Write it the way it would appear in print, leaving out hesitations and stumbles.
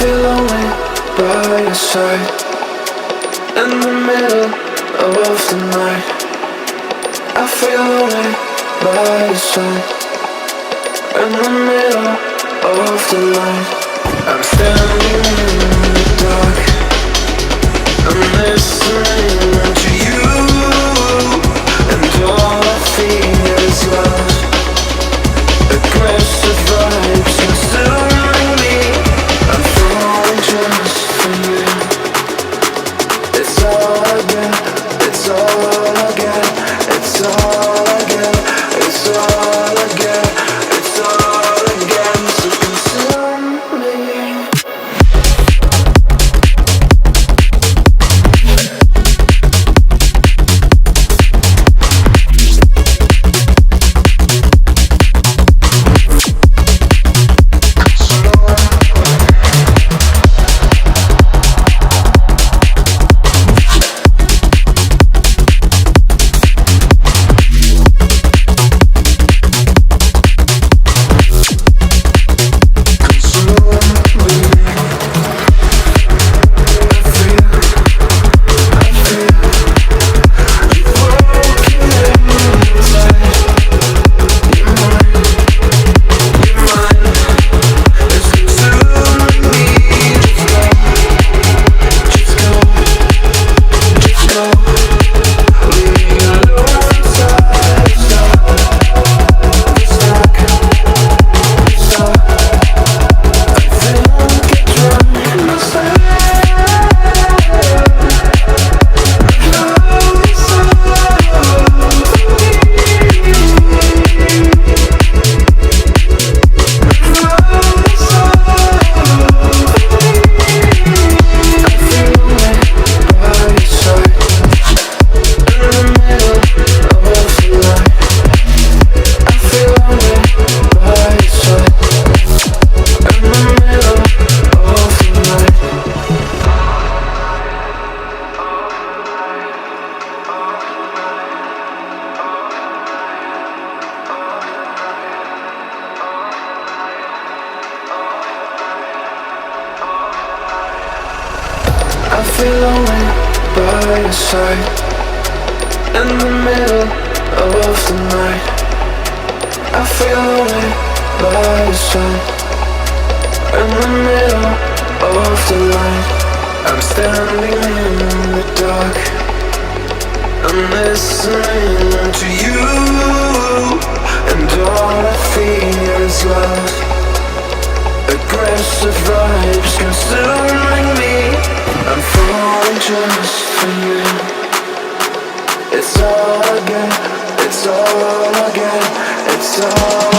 feel lonely by your side. In the middle of the night, I feel lonely by your side. In the middle of the night, I'm standing in the dark. I'm listening to you, and all I feel is love. Aggressive vibes consuming me. I'm falling just for you. It's all I get, it's all I get, it's all I get, it's all I get, it's all I get. So consume me. I feel lonely by your side. In the middle of the night, I feel lonely by your side. In the middle of the light, I'm standing in the dark. I'm listening to you, and all I feel is love. Aggressive vibes consuming me. I'm falling just for you. It's all I get, it's all I get, it's all